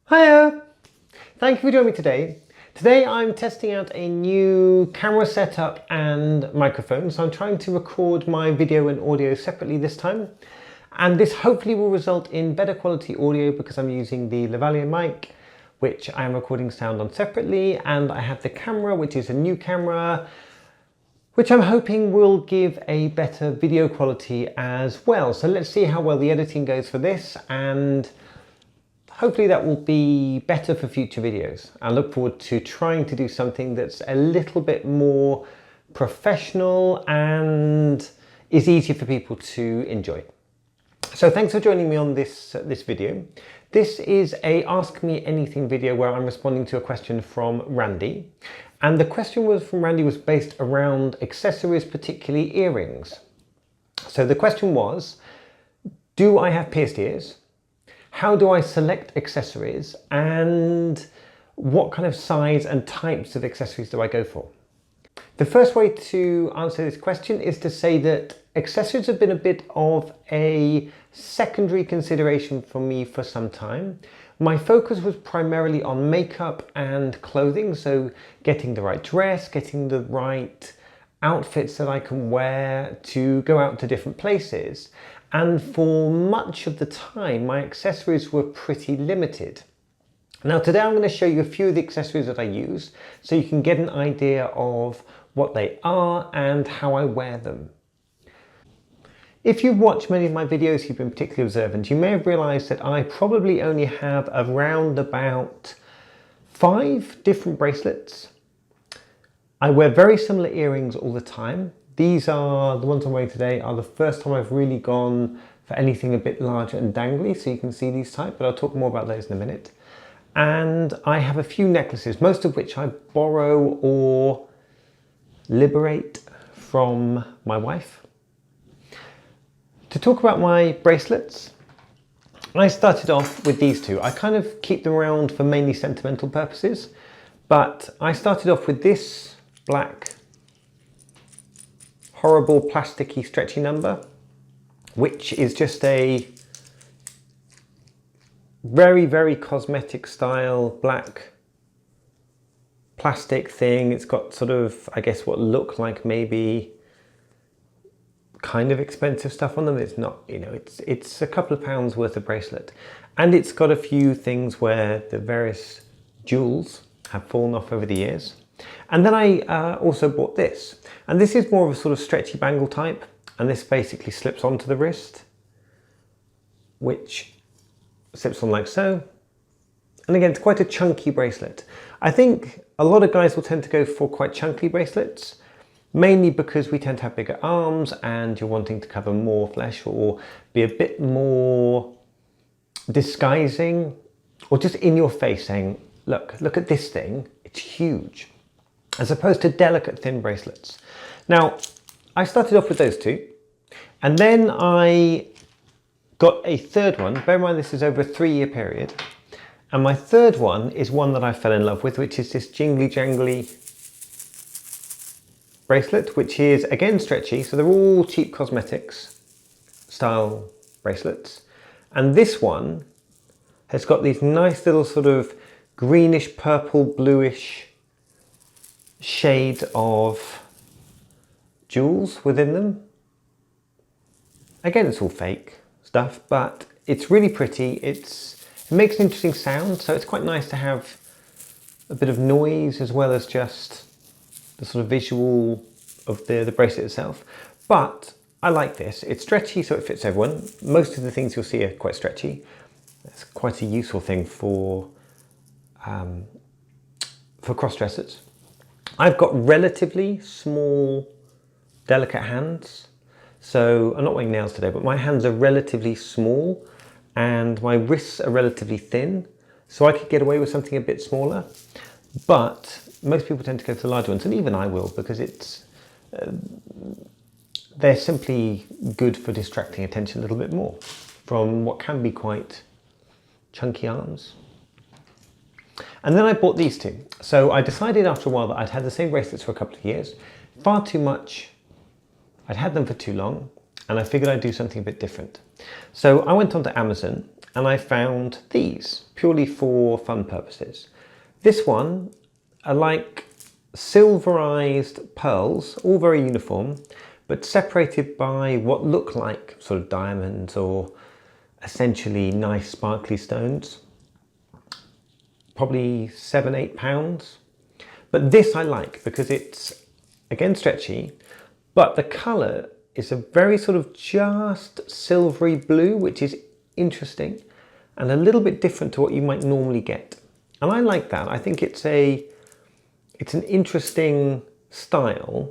Hiya! Thank you for joining me today. Today I'm testing out a new camera setup and microphone. So I'm trying to record my video and audio separately this time. And this hopefully will result in better quality audio because I'm using the lavalier mic, which I am recording sound on separately. And I have the camera, which is a new camera, which I'm hoping will give a better video quality as well. So let's see how well the editing goes for this, and hopefully that will be better for future videos. I look forward to trying to do something that's a little bit more professional and is easier for people to enjoy. So thanks for joining me on this video. This is a Ask Me Anything video where I'm responding to a question from Randi. And the question from Randi was based around accessories, particularly earrings. So the question was, do I have pierced ears? How do I select accessories? And what kind of size and types of accessories do I go for? The first way to answer this question is to say that accessories have been a bit of a secondary consideration for me for some time. My focus was primarily on makeup and clothing, so getting the right dress, getting the right outfits that I can wear to go out to different places. And for much of the time, my accessories were pretty limited. Now today I'm going to show you a few of the accessories that I use so you can get an idea of what they are and how I wear them. If you've watched many of my videos, you've been particularly observant, you may have realized that I probably only have around about 5 different bracelets. I wear very similar earrings all the time. These are, the ones I'm wearing today, are the first time I've really gone for anything a bit larger and dangly, so you can see these type, but I'll talk more about those in a minute. And I have a few necklaces, most of which I borrow or liberate from my wife. To talk about my bracelets, I started off with these two. I kind of keep them around for mainly sentimental purposes, but I started off with this black, horrible, plasticky, stretchy number, which is just a very, very cosmetic style black plastic thing. It's got sort of, I guess, what look like maybe kind of expensive stuff on them. It's not, you know, it's a couple of pounds worth of bracelet, and it's got a few things where the various jewels have fallen off over the years. And then I also bought this, and this is more of a sort of stretchy bangle type, and this basically slips onto the wrist, which slips on like so. And again, it's quite a chunky bracelet. I think a lot of guys will tend to go for quite chunky bracelets, mainly because we tend to have bigger arms and you're wanting to cover more flesh or be a bit more disguising or just in your face saying, look at this thing, it's huge, as opposed to delicate thin bracelets. Now, I started off with those two, and then I got a third one. Bear in mind this is over a 3-year period, and my third one is one that I fell in love with, which is this jingly jangly bracelet, which is again stretchy, so they're all cheap cosmetics style bracelets. And this one has got these nice little sort of greenish, purple, bluish shade of jewels within them. Again, it's all fake stuff, but it's really pretty. It makes an interesting sound, so it's quite nice to have a bit of noise as well as just the sort of visual of the bracelet itself. But I like this. It's stretchy, so it fits everyone. Most of the things you'll see are quite stretchy. It's quite a useful thing for cross-dressers. I've got relatively small, delicate hands. So I'm not wearing nails today, but my hands are relatively small and my wrists are relatively thin. So I could get away with something a bit smaller, but most people tend to go for the larger ones, and even I will, because they're simply good for distracting attention a little bit more from what can be quite chunky arms. And then I bought these two. So I decided after a while that I'd had the same bracelets for a couple of years, far too much. I'd had them for too long, and I figured I'd do something a bit different. So I went onto Amazon and I found these purely for fun purposes. This one are like silverized pearls, all very uniform, but separated by what look like sort of diamonds or essentially nice sparkly stones. Probably £7–8. But this I like because it's, again, stretchy, but the colour is a very sort of just silvery blue, which is interesting and a little bit different to what you might normally get. And I like that. I think it's an interesting style,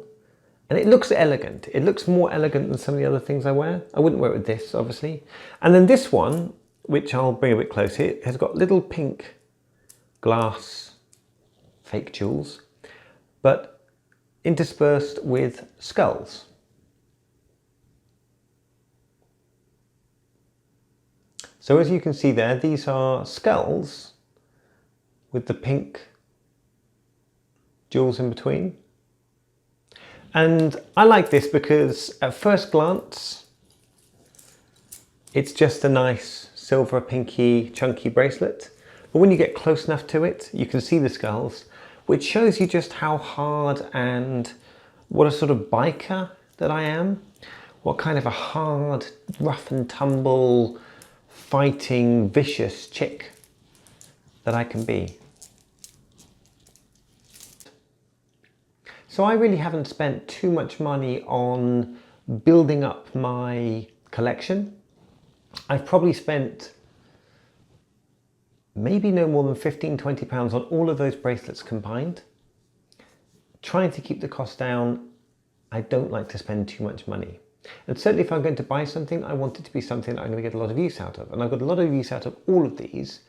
and it looks elegant. It looks more elegant than some of the other things I wear. I wouldn't wear it with this, obviously. And then this one, which I'll bring a bit closer, it has got little pink glass fake jewels, but interspersed with skulls. So as you can see there, these are skulls with the pink jewels in between. And I like this because at first glance, it's just a nice silver, pinky, chunky bracelet. But when you get close enough to it, you can see the skulls, which shows you just how hard and what a sort of biker that I am. What kind of a hard, rough and tumble, fighting, vicious chick that I can be. So I really haven't spent too much money on building up my collection. I've probably spent maybe no more than £15–20 on all of those bracelets combined. Trying to keep the cost down, I don't like to spend too much money. And certainly if I'm going to buy something, I want it to be something that I'm going to get a lot of use out of. And I've got a lot of use out of all of these,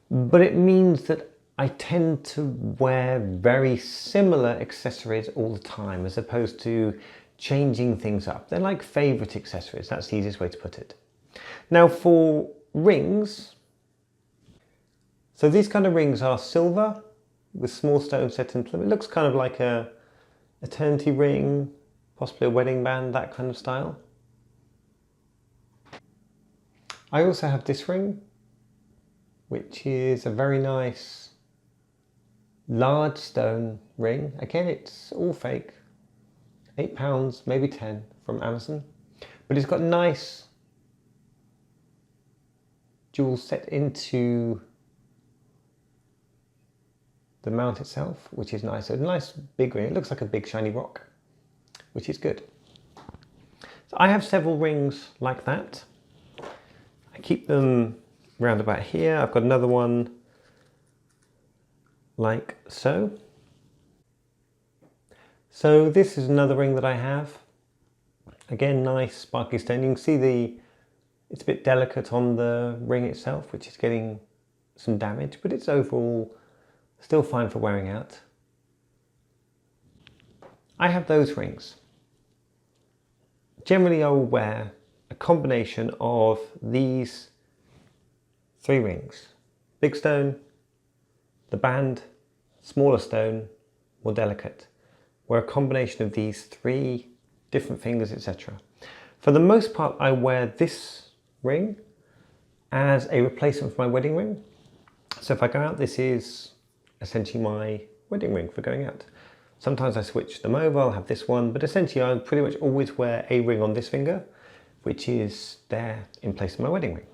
but it means that I tend to wear very similar accessories all the time, as opposed to changing things up. They're like favourite accessories, that's the easiest way to put it. Now for rings, so these kind of rings are silver with small stones set into them. It looks kind of like a eternity ring, possibly a wedding band, that kind of style. I also have this ring, which is a very nice large stone ring. Again, it's all fake. £8, maybe 10 from Amazon. But it's got nice jewels set into the mount itself, which is nice. So a nice big ring. It looks like a big shiny rock, which is good. So I have several rings like that. I keep them round about here. I've got another one like so. So this is another ring that I have. Again, nice sparkly stone. You can see it's a bit delicate on the ring itself, which is getting some damage, but it's overall still fine for wearing out. I have those rings. Generally I will wear a combination of these 3 rings. Big stone, the band, smaller stone, more delicate. Wear a combination of these 3 different fingers, etc. For the most part I wear this ring as a replacement for my wedding ring. So if I go out, this is essentially my wedding ring for going out. Sometimes I switch them over, I'll have this one, but essentially I pretty much always wear a ring on this finger, which is there in place of my wedding ring.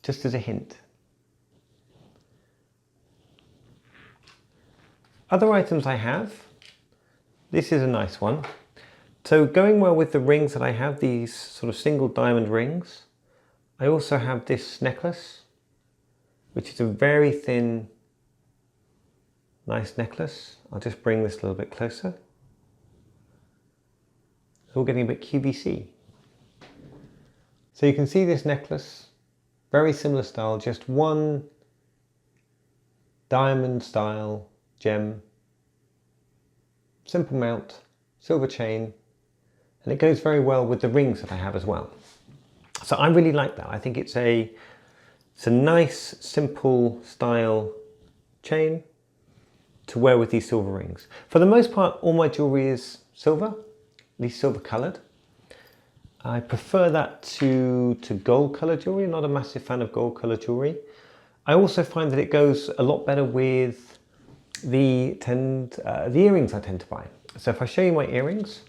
Just as a hint. Other items I have, this is a nice one. So going well with the rings that I have, these sort of single diamond rings, I also have this necklace, which is a very thin, nice necklace. I'll just bring this a little bit closer. It's all getting a bit QVC. So you can see this necklace, very similar style, just one diamond style gem, simple mount, silver chain, and it goes very well with the rings that I have as well. So I really like that. I think it's a nice, simple style chain to wear with these silver rings. For the most part, all my jewellery is silver, at least silver coloured. I prefer that to gold colour jewellery. Not a massive fan of gold colour jewellery. I also find that it goes a lot better with the earrings I tend to buy. So if I show you my earrings,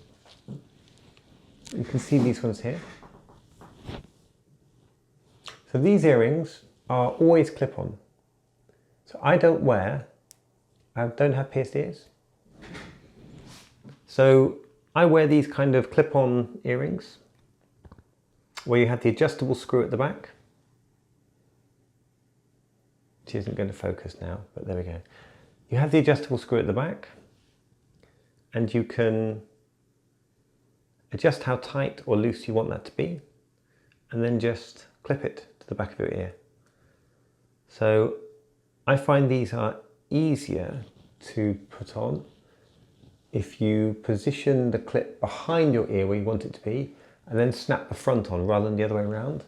you can see these ones here. So these earrings are always clip-on. So I don't have pierced ears. So I wear these kind of clip-on earrings where you have the adjustable screw at the back, which isn't going to focus now, but there we go. You have the adjustable screw at the back, and you can adjust how tight or loose you want that to be, and then just clip it to the back of your ear. So I find these are easier to put on if you position the clip behind your ear where you want it to be, and then snap the front on rather than the other way around.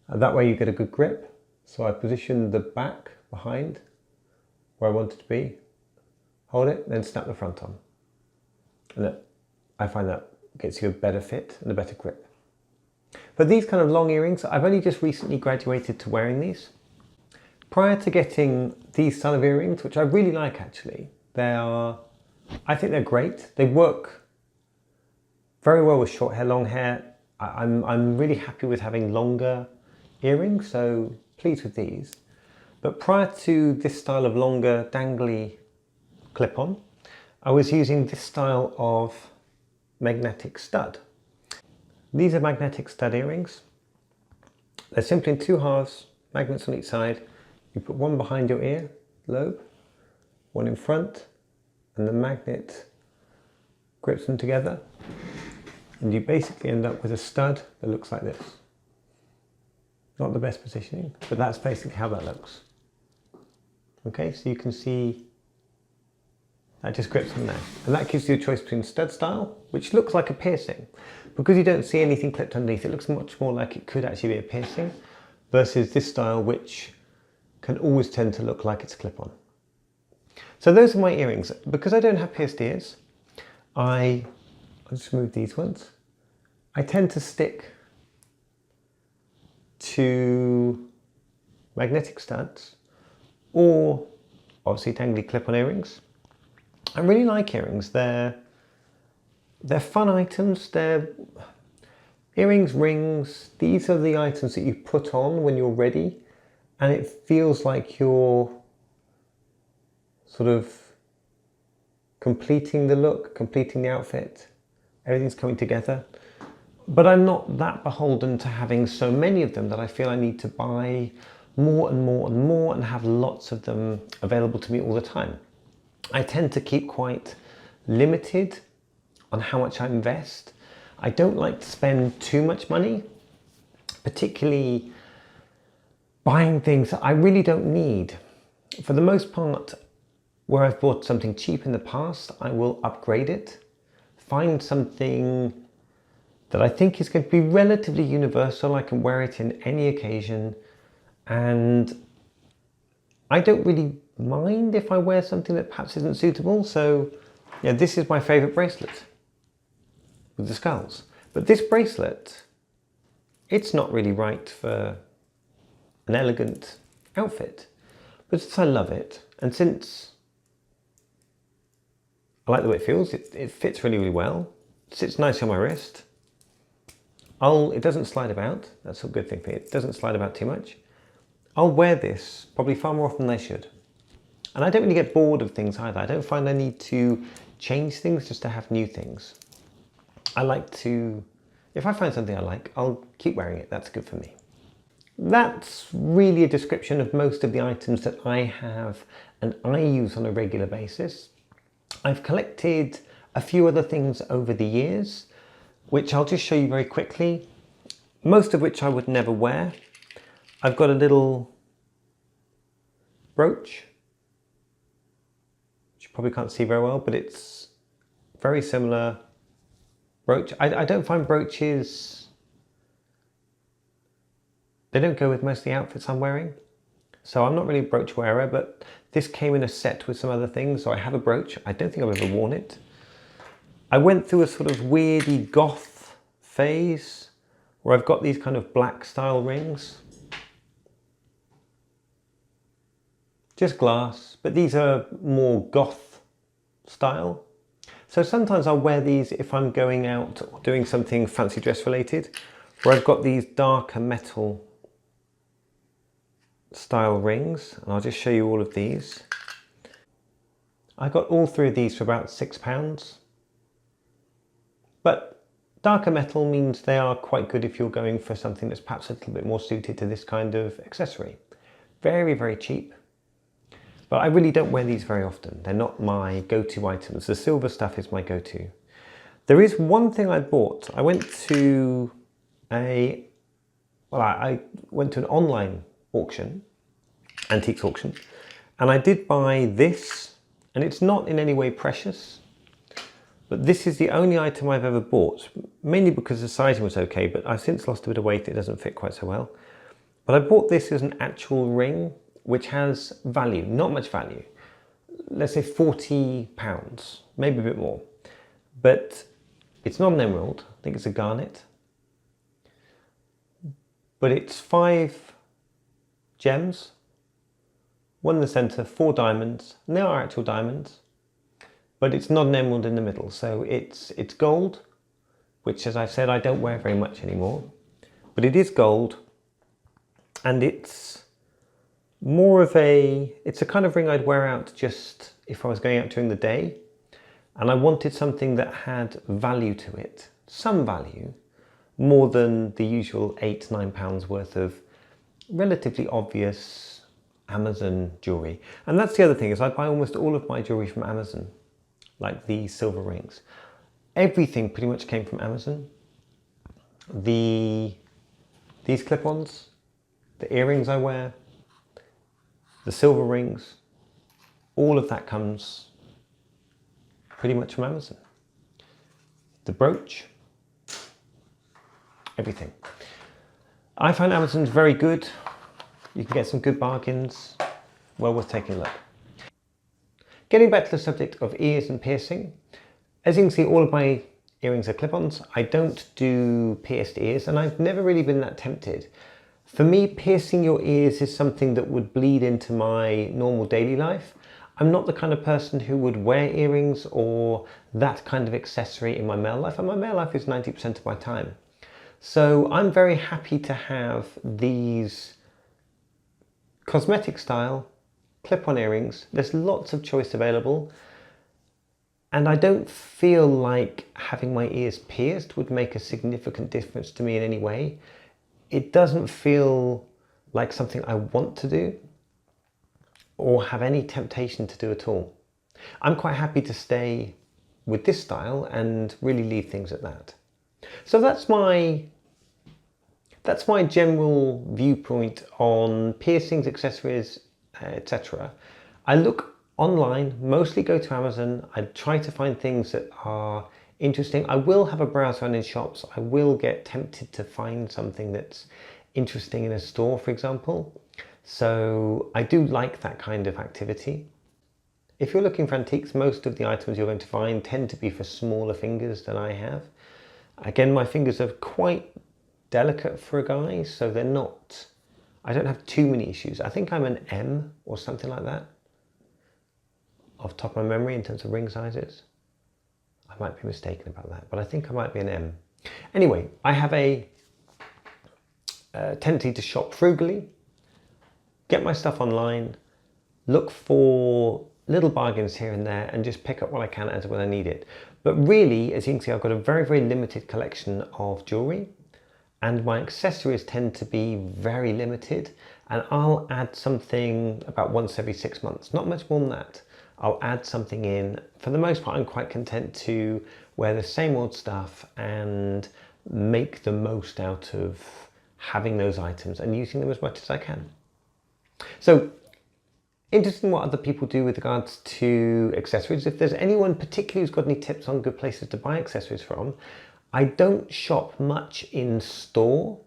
And that way you get a good grip. So I position the back behind where I want it to be, hold it, then snap the front on. And I find that gets you a better fit and a better grip. But these kind of long earrings, I've only just recently graduated to wearing these. Prior to getting these style of earrings, which I really like actually, I think they're great. They work very well with short hair, long hair. I'm really happy with having longer earrings, so pleased with these. But prior to this style of longer dangly clip-on, I was using this style of magnetic stud. These are magnetic stud earrings. They're simply in two halves, magnets on each side. You put one behind your ear lobe, one in front, and the magnet grips them together. And you basically end up with a stud that looks like this. Not the best positioning, but that's basically how that looks. Okay, so you can see that just grips them there. And that gives you a choice between stud style, which looks like a piercing. Because you don't see anything clipped underneath, it looks much more like it could actually be a piercing, versus this style, which can always tend to look like it's clip-on. So those are my earrings. Because I don't have pierced ears, I'll just move these ones. I tend to stick to magnetic studs or obviously dangly clip-on earrings. I really like earrings. They're fun items. They're earrings, rings. These are the items that you put on when you're ready, and it feels like you're sort of completing the look, completing the outfit. Everything's coming together. But I'm not that beholden to having so many of them that I feel I need to buy more and more and more and have lots of them available to me all the time. I tend to keep quite limited on how much I invest. I don't like to spend too much money, particularly buying things that I really don't need. For the most part, where I've bought something cheap in the past, I will upgrade it, find something that I think is going to be relatively universal. I can wear it in any occasion, and I don't really mind if I wear something that perhaps isn't suitable. So yeah, this is my favorite bracelet with the skulls. But this bracelet, it's not really right for an elegant outfit, but since I love it, and since I like the way it feels, it fits really, really well. It sits nice on my wrist. It doesn't slide about. That's a good thing for me. It doesn't slide about too much. I'll wear this probably far more often than I should. And I don't really get bored of things either. I don't find I need to change things just to have new things. I like to, if I find something I like, I'll keep wearing it. That's good for me. That's really a description of most of the items that I have and I use on a regular basis. I've collected a few other things over the years, which I'll just show you very quickly, most of which I would never wear. I've got a little brooch, which you probably can't see very well, but it's very similar brooch. I don't find brooches, they don't go with most of the outfits I'm wearing. So I'm not really a brooch wearer, but this came in a set with some other things, so I have a brooch. I don't think I've ever worn it. I went through a sort of weirdy goth phase where I've got these kind of black style rings. Just glass, but these are more goth style. So sometimes I'll wear these if I'm going out or doing something fancy dress related, where I've got these darker metal style rings, and I'll just show you all of these. I got all three of these for about £6, but darker metal means they are quite good if you're going for something that's perhaps a little bit more suited to this kind of accessory. Very, very cheap. But I really don't wear these very often. They're not my go-to items. The silver stuff is my go-to. There is one thing I bought. I went to I went to an online auction, antiques auction, and I did buy this, and it's not in any way precious, but this is the only item I've ever bought, mainly because the sizing was okay, but I've since lost a bit of weight. It doesn't fit quite so well. But I bought this as an actual ring, which has value, not much value. Let's say £40, maybe a bit more. But it's not an emerald, I think it's a garnet. But it's 5 gems, one in the centre, 4 diamonds, and they are actual diamonds. But it's not an emerald in the middle, so it's gold, which, as I've said, I don't wear very much anymore. But it is gold, and it's more of it's a kind of ring I'd wear out just if I was going out during the day, and I wanted something that had value to it, some value, more than the usual £8–9 worth of relatively obvious Amazon jewellery. And that's the other thing, is I buy almost all of my jewellery from Amazon, like these silver rings. Everything pretty much came from Amazon. These clip-ons, the earrings I wear, the silver rings, all of that comes pretty much from Amazon. The brooch, everything. I find Amazon's very good. You can get some good bargains, well worth taking a look. Getting back to the subject of ears and piercing, as you can see, all of my earrings are clip-ons. I don't do pierced ears, and I've never really been that tempted. For me, piercing your ears is something that would bleed into my normal daily life. I'm not the kind of person who would wear earrings or that kind of accessory in my male life, and my male life is 90% of my time. So I'm very happy to have these cosmetic style clip-on earrings. There's lots of choice available, and I don't feel like having my ears pierced would make a significant difference to me in any way. It doesn't feel like something I want to do or have any temptation to do at all. I'm quite happy to stay with this style and really leave things at that. So that's my general viewpoint on piercings, accessories, etc. I look online, mostly go to Amazon. I try to find things that are interesting. I will have a browse around in shops. I will get tempted to find something that's interesting in a store, for example. So I do like that kind of activity. If you're looking for antiques, most of the items you're going to find tend to be for smaller fingers than I have. Again, my fingers are quite delicate for a guy, so they're not, I don't have too many issues. I think I'm an M or something like that, off the top of my memory, in terms of ring sizes. I might be mistaken about that, but I think I might be an M. Anyway, I have a tendency to shop frugally, get my stuff online, look for little bargains here and there, and just pick up what I can as when I need it. But really, as you can see, I've got a very, very limited collection of jewellery, and my accessories tend to be very limited, and I'll add something about once every 6 months, not much more than that. I'll add something in. For the most part, I'm quite content to wear the same old stuff and make the most out of having those items and using them as much as I can. So, interested in what other people do with regards to accessories. If there's anyone particularly who's got any tips on good places to buy accessories from, I don't shop much in store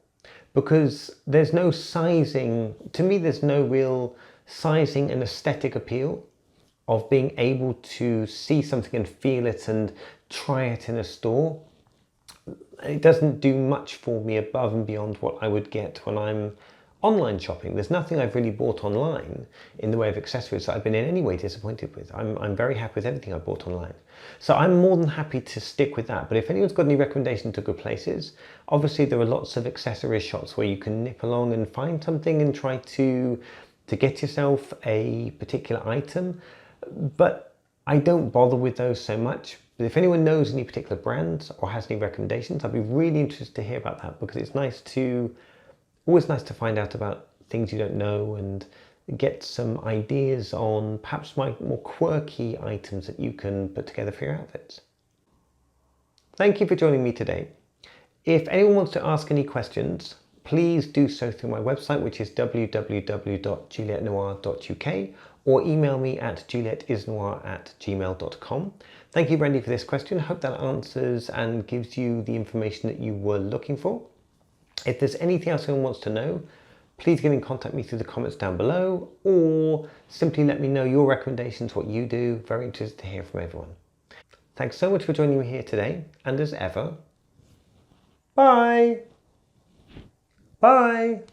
because there's no sizing. To me, there's no real sizing and aesthetic appeal of being able to see something and feel it and try it in a store. it doesn't do much for me above and beyond what I would get when I'm online shopping. There's nothing I've really bought online in the way of accessories that I've been in any way disappointed with. I'm very happy with everything I bought online. So I'm more than happy to stick with that. But if anyone's got any recommendations to good places, obviously there are lots of accessories shops where you can nip along and find something and try to get yourself a particular item. But I don't bother with those so much. But if anyone knows any particular brands or has any recommendations, I'd be really interested to hear about that, because it's always nice to find out about things you don't know and get some ideas on perhaps more quirky items that you can put together for your outfits. Thank you for joining me today. If anyone wants to ask any questions, please do so through my website, which is www.julietnoir.uk, or email me at juliettisnoir@gmail.com. Thank you, Randi, for this question. I hope that answers and gives you the information that you were looking for. If there's anything else anyone wants to know, please get in contact with me through the comments down below, or simply let me know your recommendations, what you do. Very interested to hear from everyone. Thanks so much for joining me here today, and as ever, bye! Bye!